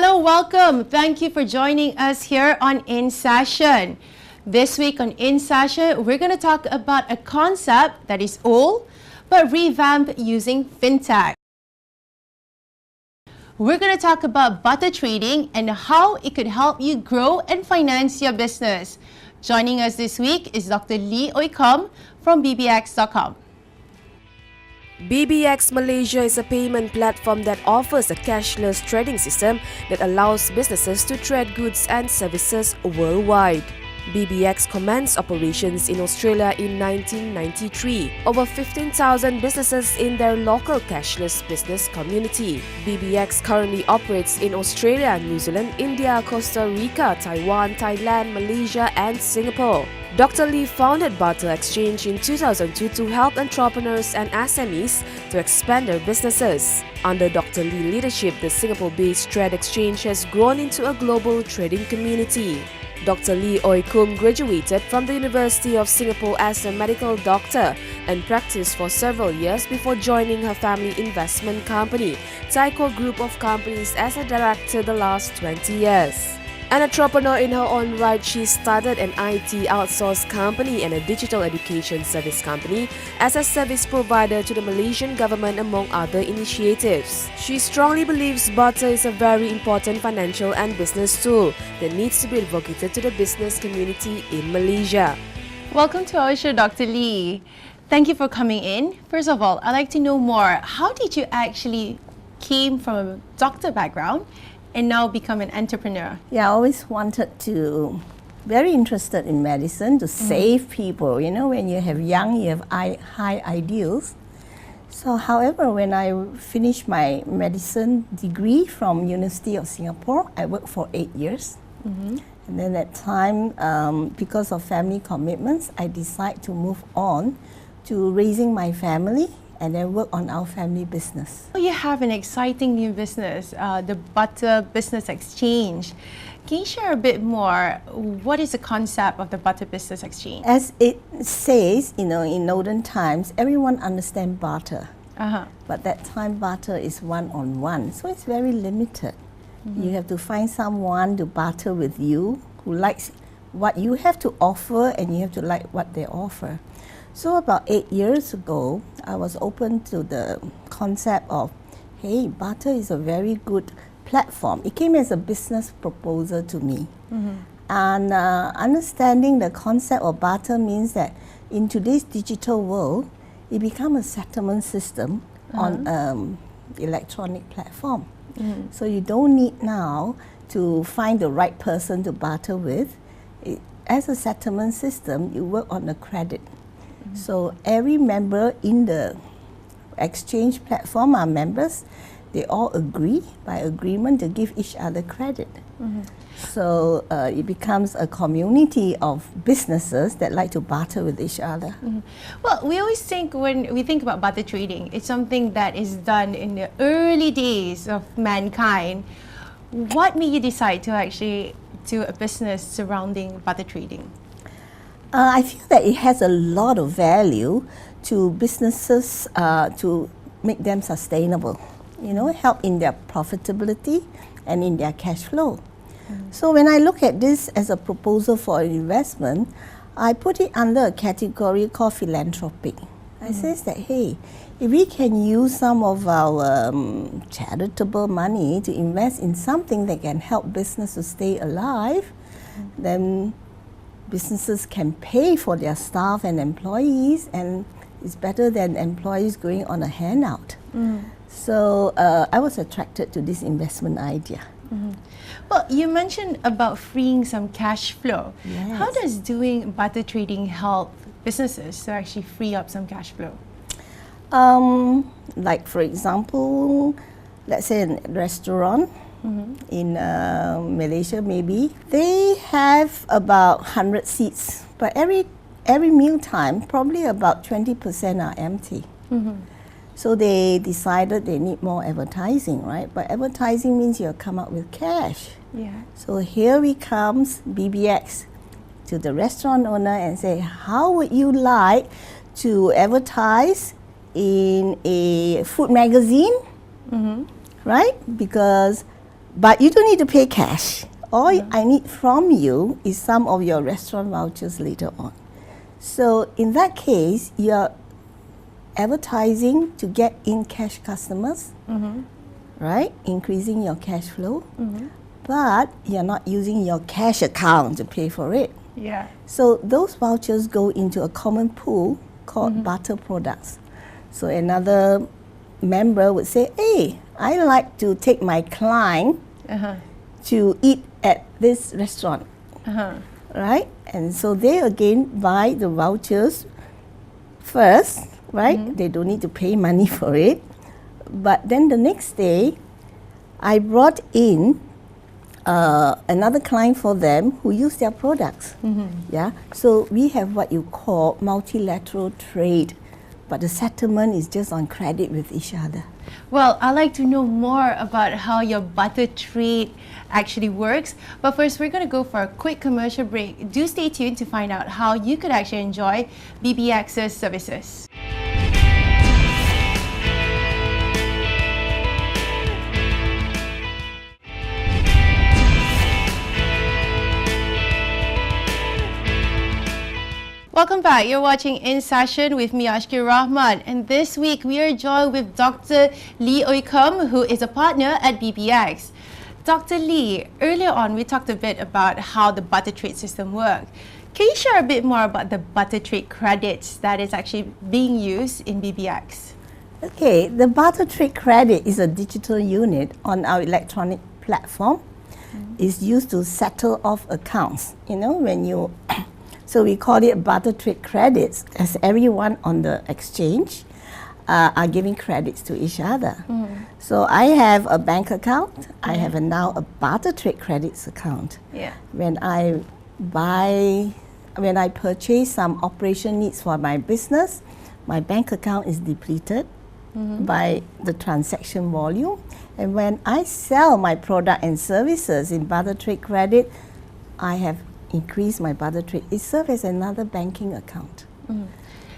Hello, welcome. Thank you for joining us here on In Session. This week on In Session, we're going to talk about a concept that is old but revamped using fintech. We're going to talk about barter trading and how it could help you grow and finance your business. Joining us this week is Dr. Lee from BBX.com. BBX Malaysia is a payment platform that offers a cashless trading system that allows businesses to trade goods and services worldwide. BBX commenced operations in Australia in 1993. Over 15,000 businesses in their local cashless business community. BBX currently operates in Australia, New Zealand, India, Costa Rica, Taiwan, Thailand, Malaysia and Singapore. Dr. Lee founded Barter Exchange in 2002 to help entrepreneurs and SMEs to expand their businesses. Under Dr. Lee leadership, the Singapore-based trade exchange has grown into a global trading community. Dr. Lee graduated from the University of Singapore as a medical doctor and practiced for several years before joining her family investment company, Taiko Group of Companies, as a director the last 20 years. An entrepreneur in her own right, she started an IT outsource company and a digital education service company as a service provider to the Malaysian government, among other initiatives. She strongly believes barter is a very important financial and business tool that needs to be advocated to the business community in Malaysia. Welcome to our show, Dr. Lee. Thank you for coming in. First of all, I'd like to know more. How did you actually came from a doctor background and now become an entrepreneur? Yeah, I always wanted to, very interested in medicine, to save people. You know, when you have young, you have high ideals. So, however, when I finished my medicine degree from University of Singapore, I worked for 8 years. And then at time, because of family commitments, I decided to move on to raising my family and then work on our family business. You have an exciting new business, the Barter Business Exchange. Can you share a bit more? What is the concept of the Barter Business Exchange? As it says, you know, in olden times, everyone understands barter. But that time barter is one-on-one, so it's very limited. You have to find someone to barter with you who likes what you have to offer, and you have to like what they offer. So about 8 years ago, I was open to the concept of, hey, barter is a very good platform. It came as a business proposal to me. And understanding the concept of barter means that in today's digital world, it becomes a settlement system on electronic platform. So you don't need now to find the right person to barter with. As a settlement system, you work on the credit. So every member in the exchange platform are members. They all agree by agreement to give each other credit. So it becomes a community of businesses that like to barter with each other. Well, we always think when we think about barter trading, it's something that is done in the early days of mankind. What made you decide to actually do a business surrounding barter trading? I feel that it has a lot of value to businesses to make them sustainable, you know, help in their profitability and in their cash flow. So when I look at this as a proposal for an investment, I put it under a category called philanthropic. I says that, hey, if we can use some of our charitable money to invest in something that can help business to stay alive, then businesses can pay for their staff and employees, and it's better than employees going on a handout. So I was attracted to this investment idea. Well, you mentioned about freeing some cash flow. Yes. How does doing barter trading help businesses to actually free up some cash flow? Like for example, let's say a restaurant in Malaysia, maybe they have about 100 seats, but every meal time probably about 20% are empty. So they decided they need more advertising, right? But advertising means you come up with cash. So here we comes BBX to the restaurant owner and say, how would you like to advertise in a food magazine, right? Because But you don't need to pay cash. All I need from you is some of your restaurant vouchers later on. So in that case, you're advertising to get in cash customers, right? Increasing your cash flow, but you're not using your cash account to pay for it. Yeah. So those vouchers go into a common pool called barter products. So another member would say, hey, I like to take my client to eat at this restaurant, right? And so they again buy the vouchers first, right? They don't need to pay money for it. But then the next day, I brought in another client for them who use their products. Yeah, so we have what you call multilateral trade, but the settlement is just on credit with each other. Well, I'd like to know more about how your barter trade actually works. But first, we're going to go for a quick commercial break. Do stay tuned to find out how you could actually enjoy BBX's services. Welcome back. You're watching In Session with me, Ashkir Rahman. And this week, we are joined with Dr. Lee Oikum, who is a partner at BBX. Dr. Lee, earlier on, we talked a bit about how the barter trade system works. Can you share a bit more about the barter trade credits that is actually being used in BBX? Okay, the barter trade credit is a digital unit on our electronic platform. It's used to settle off accounts. You know, when you so we call it barter trade credits, as everyone on the exchange are giving credits to each other. So I have a bank account. I have now a barter trade credits account. Yeah. When I purchase some operation needs for my business, my bank account is depleted by the transaction volume. And when I sell my product and services in barter trade credit, I have increased my barter trade. It serves as another banking account.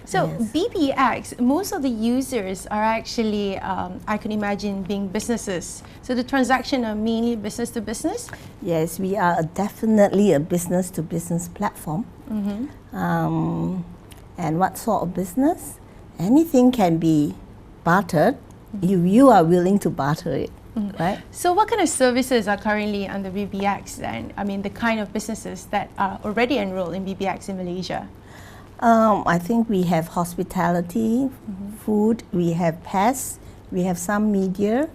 So Yes. BBX, most of the users are actually, I can imagine, being businesses. So the transaction are mainly business to business? Yes, we are definitely a business to business platform. And what sort of business? Anything can be bartered if you are willing to barter it. Right? So what kind of services are currently under BBX then? I mean, the kind of businesses that are already enrolled in BBX in Malaysia? I think we have hospitality, food, we have pets, we have some media,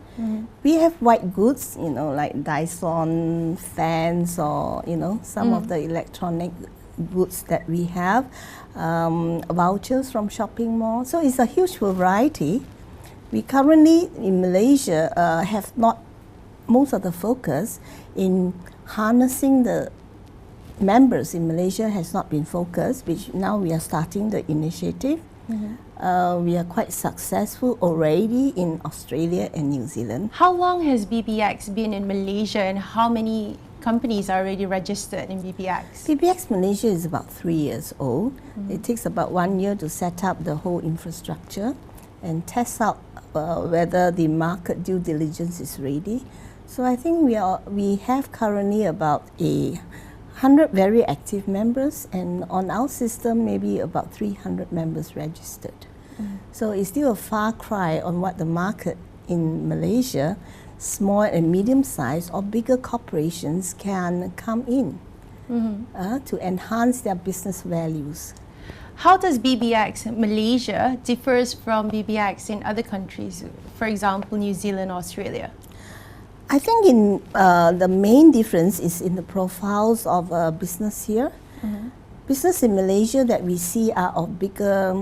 we have white goods, you know, like Dyson fans or, you know, some of the electronic goods that we have, vouchers from shopping malls. So it's a huge variety. We currently in Malaysia have not most of the focus in harnessing the members in Malaysia has not been focused, which now we are starting the initiative. We are quite successful already in Australia and New Zealand. How long has BBX been in Malaysia and how many companies are already registered in BBX? BBX Malaysia is about 3 years old. It takes about 1 year to set up the whole infrastructure and test out whether the market due diligence is ready. So I think we have currently about 100 very active members, and on our system maybe about 300 members registered. So it's still a far cry on what the market in Malaysia, small and medium sized or bigger corporations can come in to enhance their business values. How does BBX Malaysia differs from BBX in other countries, for example, New Zealand, Australia? I think the main difference is in the profiles of business here. Business in Malaysia that we see are of bigger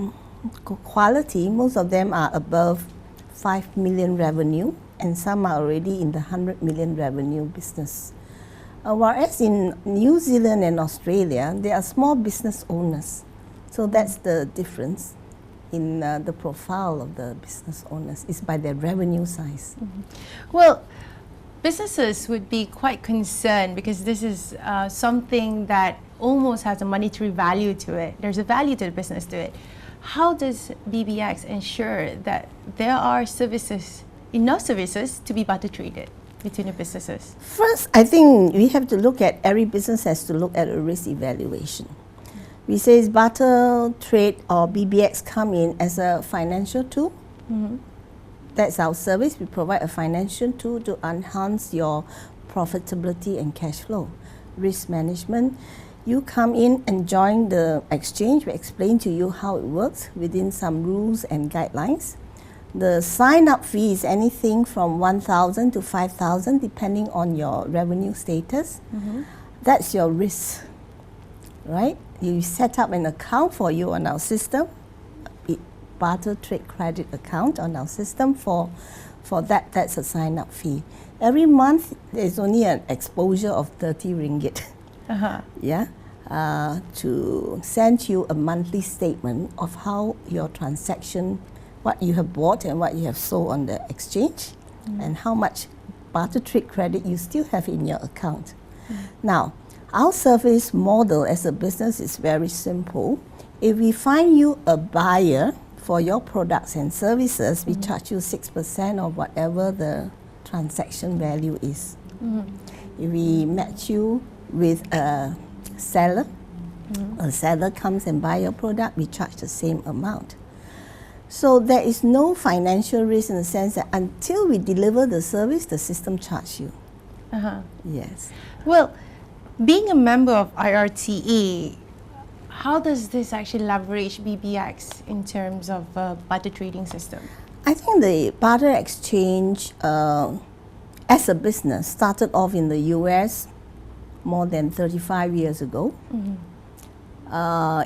quality. Most of them are above 5 million revenue, and some are already in the 100 million revenue business. Whereas in New Zealand and Australia, they are small business owners. So that's the difference in the profile of the business owners, is by their revenue size. Well, businesses would be quite concerned because this is something that almost has a monetary value to it. There's a value to the business to it. How does BBX ensure that there are services, enough services to be barter traded? between the businesses? First, I think we have to look at, every business has to look at a risk evaluation. We say barter trade or BBX come in as a financial tool. That's our service. We provide a financial tool to enhance your profitability and cash flow. Risk management, you come in and join the exchange. We explain to you how it works within some rules and guidelines. The sign-up fee is anything from 1,000 to 5,000 depending on your revenue status. That's your risk, right? You set up an account for you on our system, barter trade credit account on our system. For that, that's a sign-up fee. Every month, there's only an exposure of 30 ringgit. To send you a monthly statement of how your transaction, what you have bought and what you have sold on the exchange, and how much barter trade credit you still have in your account. Now, our service model as a business is very simple. If we find you a buyer for your products and services, we charge you 6% of whatever the transaction value is. If we match you with a seller, a seller comes and buy your product, we charge the same amount. So there is no financial risk in the sense that until we deliver the service, the system charges you. Yes. Well, being a member of IRTA, how does this actually leverage BBX in terms of barter trading system? I think the barter exchange as a business started off in the US more than 35 years ago.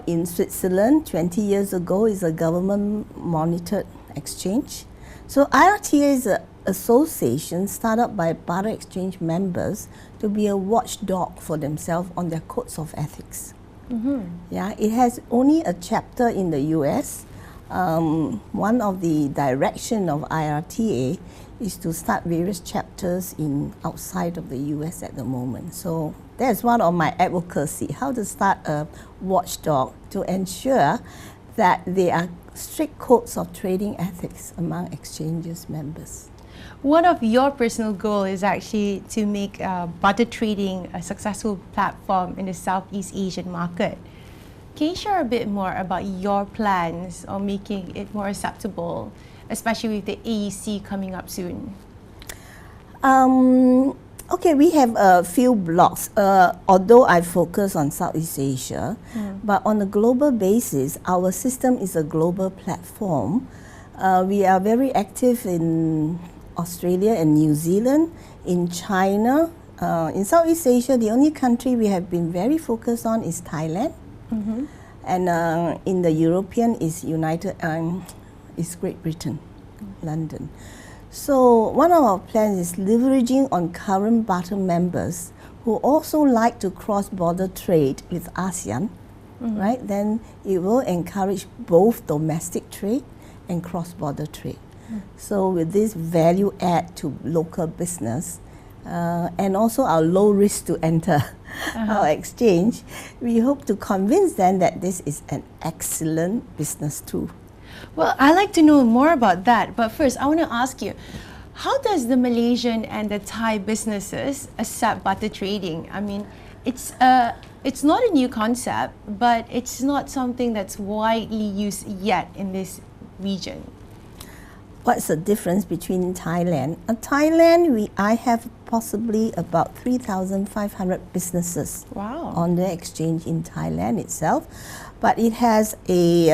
In Switzerland, 20 years ago, is a government-monitored exchange. So IRTA is an association started up by barter exchange members to be a watchdog for themselves on their codes of ethics. It has only a chapter in the US. One of the direction of IRTA is to start various chapters outside of the US at the moment. So that's one of my advocacy, how to start a watchdog to ensure that there are strict codes of trading ethics among exchanges members. One of your personal goals is actually to make barter trading a successful platform in the Southeast Asian market. Can you share a bit more about your plans on making it more acceptable, especially with the AEC coming up soon? Okay, we have a few blocks, although I focus on Southeast Asia, but on a global basis, our system is a global platform. We are very active in Australia and New Zealand, in China. In Southeast Asia, the only country we have been very focused on is Thailand. And in the European is Great Britain, London. So one of our plans is leveraging on current barter members who also like to cross-border trade with ASEAN, right? Then it will encourage both domestic trade and cross-border trade. So with this value add to local business, and also our low risk to enter our exchange, we hope to convince them that this is an excellent business tool. Well, I'd like to know more about that, but first I want to ask you, how does the Malaysian and the Thai businesses accept barter trading? I mean, it's not a new concept, but it's not something that's widely used yet in this region. What's the difference between Thailand? Thailand, I have possibly about 3,500 businesses on the exchange in Thailand itself, but it has a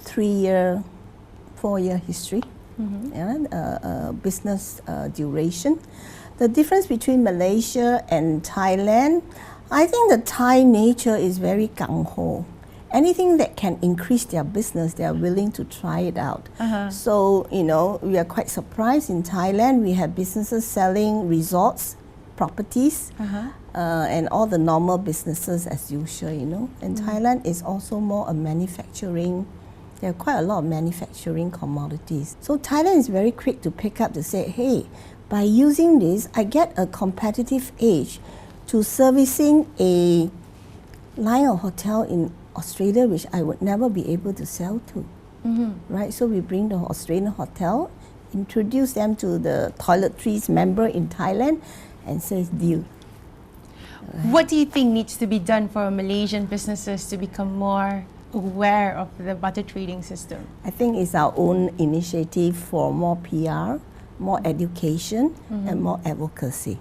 3-year, 4-year history, business duration. The difference between Malaysia and Thailand, I think the Thai nature is very gung-ho. Anything that can increase their business, they are willing to try it out. So, we are quite surprised in Thailand. We have businesses selling resorts, properties, and all the normal businesses as usual, And Thailand is also more a manufacturing. There are quite a lot of manufacturing commodities. So Thailand is very quick to pick up to say, hey, by using this, I get a competitive edge to servicing a line of hotel in Australia, which I would never be able to sell to, right? So we bring the Australian hotel introduce them to the toiletries member in Thailand and says deal. What do you think needs to be done for Malaysian businesses to become more aware of the butter trading system? I think it's our own initiative for more PR, more education, and more advocacy.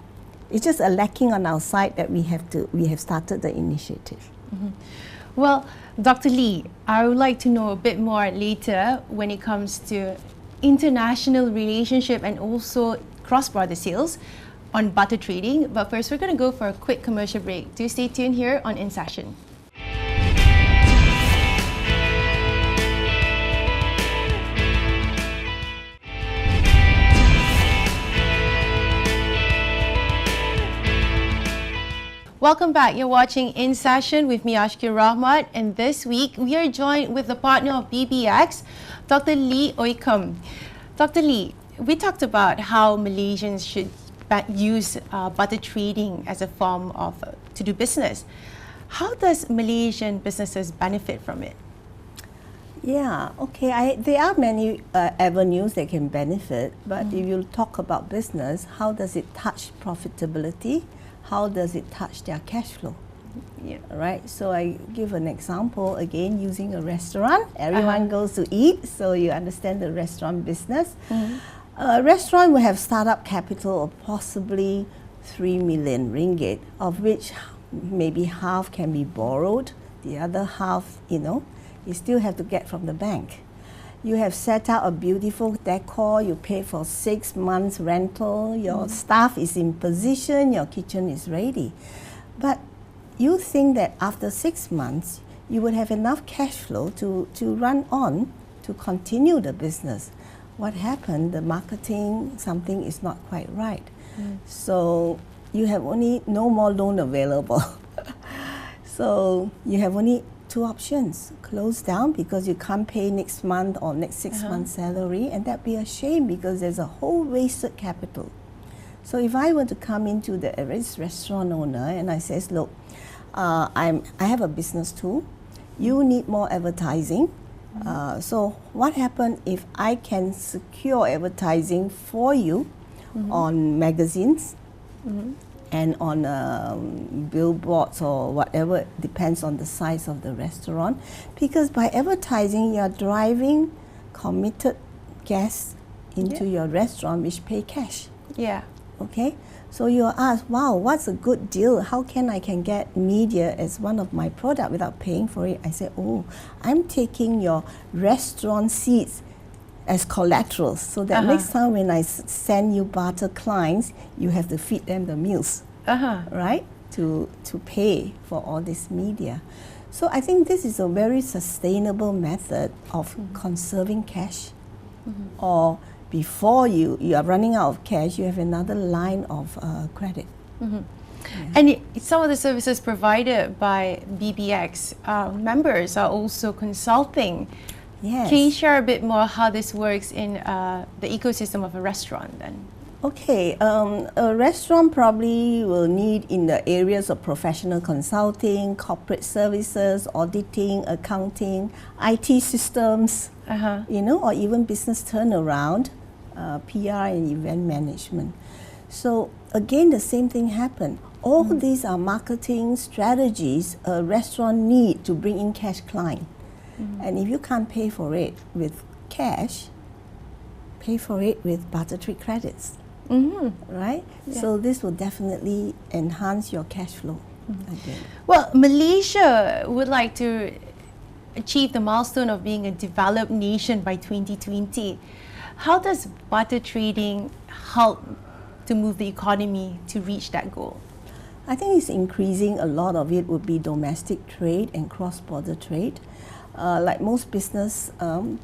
It's just a lacking on our side that we have started the initiative. Well, Dr. Lee, I would like to know a bit more later when it comes to international relationship and also cross-border sales on butter trading. But first, we're going to go for a quick commercial break. Do stay tuned here on In Session. Welcome back. You're watching In Session with me, Ashkir Rahmat, and this week we are joined with the partner of BBX, Dr. Lee Oikum. Dr. Lee, we talked about how Malaysians should use butter trading as a form of to do business. How does Malaysian businesses benefit from it? Yeah, okay. There are many avenues that can benefit, but if you talk about business, how does it touch profitability? How does it touch their cash flow? Yeah. Right? So I give an example again using a restaurant. Everyone goes to eat, so you understand the restaurant business. A restaurant will have startup capital of possibly 3 million ringgit, of which maybe half can be borrowed. The other half, you still have to get from the bank. You have set out a beautiful decor, you pay for 6 months rental, your staff is in position, your kitchen is ready. But you think that after 6 months, you would have enough cash flow to run on, to continue the business. What happened? The marketing, something is not quite right. So you have only no more loan available. So you have only 2 options: close down because you can't pay next month or next 6 months' salary, and that'd be a shame because there's a whole wasted capital. So if I were to come into the restaurant owner and I says, look, I have a business too. You need more advertising. So what happens if I can secure advertising for you on magazines and on billboards or whatever, depends on the size of the restaurant. Because by advertising, you're driving committed guests into your restaurant which pay cash. Yeah. Okay? So you're asked, wow, what's a good deal? How I can get media as one of my product without paying for it? I say, oh, I'm taking your restaurant seats as collateral, so that next time when I send you butter clients, you have to feed them the meals, right? To pay for all this media. So I think this is a very sustainable method of conserving cash. Or before you are running out of cash, you have another line of credit. And some of the services provided by BBX members are also consulting. Yes. Can you share a bit more how this works in the ecosystem of a restaurant then? Okay, a restaurant probably will need in the areas of professional consulting, corporate services, auditing, accounting, IT systems, or even business turnaround, PR and event management. So again, the same thing happened. All these are marketing strategies a restaurant need to bring in cash client. And if you can't pay for it with cash, pay for it with butter trade credits, right? Yeah. So this will definitely enhance your cash flow again. Well, Malaysia would like to achieve the milestone of being a developed nation by 2020. How does butter trading help to move the economy to reach that goal? I think it's increasing. A lot of it would be domestic trade and cross-border trade. Like most business,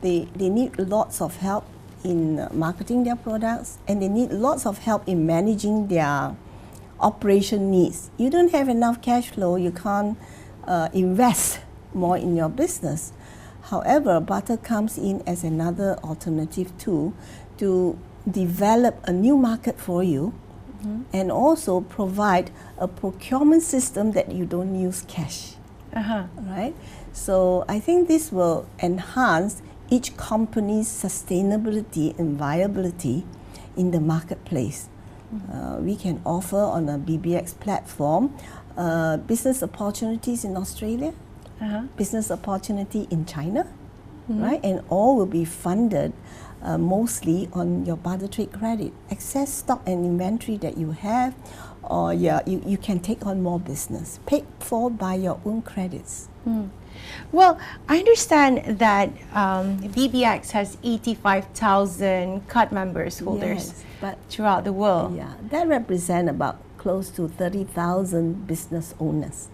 they need lots of help in marketing their products, and they need lots of help in managing their operation needs. You don't have enough cash flow, you can't invest more in your business. However, butter comes in as another alternative tool to develop a new market for you and also provide a procurement system that you don't use cash. Right? So I think this will enhance each company's sustainability and viability in the marketplace. We can offer on a BBX platform business opportunities in Australia, business opportunity in China, right? And all will be funded mostly on your barter trade credit. Excess stock and inventory that you have, or you can take on more business, paid for by your own credits. Well, I understand that BBX has 85,000 card members holders throughout the world. Yeah, that represents about close to 30,000 business owners.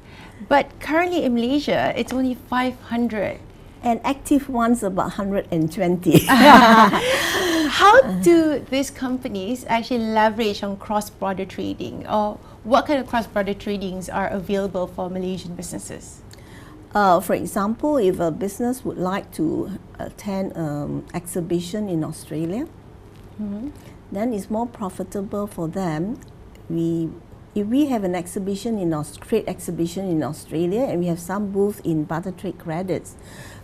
But currently in Malaysia, it's only 500. And active ones about 120. How do these companies actually leverage on cross-border trading? Or what kind of cross-border tradings are available for Malaysian businesses? For example, if a business would like to attend an exhibition in Australia, then it's more profitable for them. If we have an exhibition trade exhibition in Australia, and we have some booth in barter trade credits,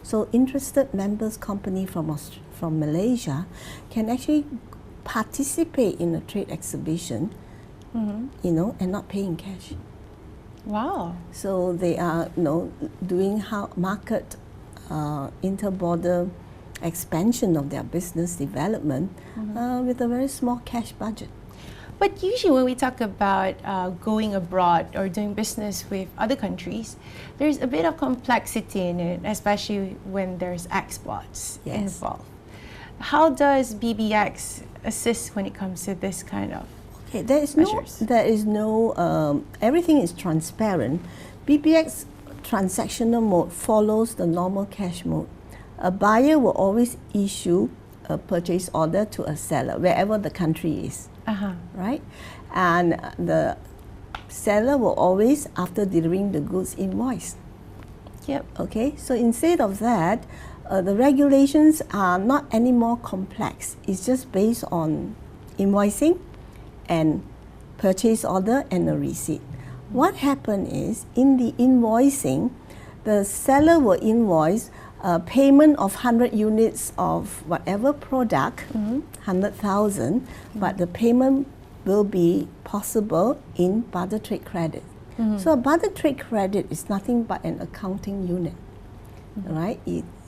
so interested members company from Malaysia can actually participate in a trade exhibition, and not pay in cash. Wow! So they are, doing market inter-border expansion of their business development with a very small cash budget. But usually when we talk about going abroad or doing business with other countries, there's a bit of complexity in it, especially when there's exports involved. How does BBX assist when it comes to this kind of measures? Everything is transparent. BBX transactional mode follows the normal cash mode. A buyer will always issue a purchase order to a seller, wherever the country is. Right? And the seller will always, after delivering the goods, invoice. Yep. Okay, so instead of that, the regulations are not any more complex. It's just based on invoicing and purchase order and a receipt. What happened is, in the invoicing, the seller will invoice payment of 100 units of whatever product, 100,000, but the payment will be possible in barter trade credit. So a barter trade credit is nothing but an accounting unit, right?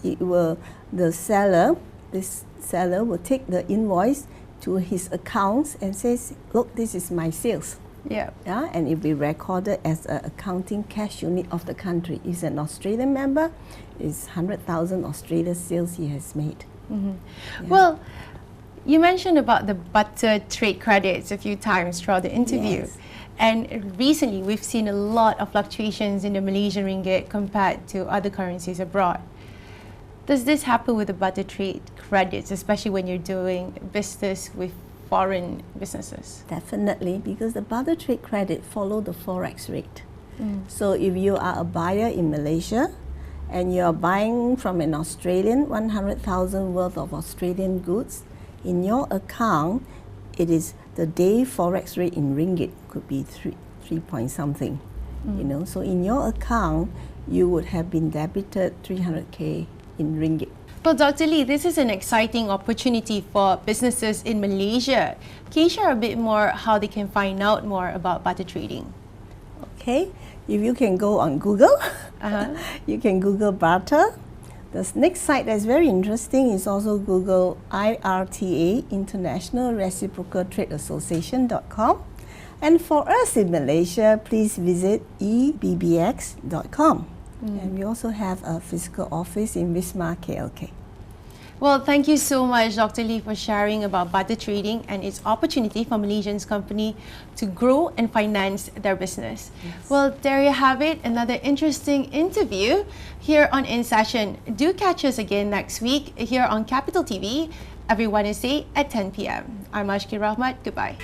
This seller will take the invoice to his accounts and says, look, this is my sales. Yeah, and it will be recorded as an accounting cash unit of the country. He's an Australian member, it's 100,000 Australian sales he has made. Well, you mentioned about the barter trade credits a few times throughout the interview. Yes. And recently we've seen a lot of fluctuations in the Malaysian Ringgit compared to other currencies abroad. Does this happen with the barter trade credits, especially when you're doing business with foreign businesses? Definitely, because the barter trade credit follow the forex rate. So if you are a buyer in Malaysia and you are buying from an Australian 100,000 worth of Australian goods, in your account it is the day forex rate in ringgit could be 3 point something. So in your account you would have been debited 300k in ringgit. Well, Dr. Lee, this is an exciting opportunity for businesses in Malaysia. Can you share a bit more how they can find out more about barter trading? Okay, if you can go on Google, you can Google barter. The next site that's very interesting is also Google IRTA, International Reciprocal Trade Association.com. And for us in Malaysia, please visit ebbx.com. And we also have a physical office in Wisma KLK. Well, thank you so much, Dr. Lee, for sharing about barter trading and its opportunity for Malaysians company to grow and finance their business. Yes. Well, there you have it, another interesting interview here on In Session. Do catch us again next week here on Capita TV every Wednesday at 10 p.m. I'm Ashki Rahmat. Goodbye.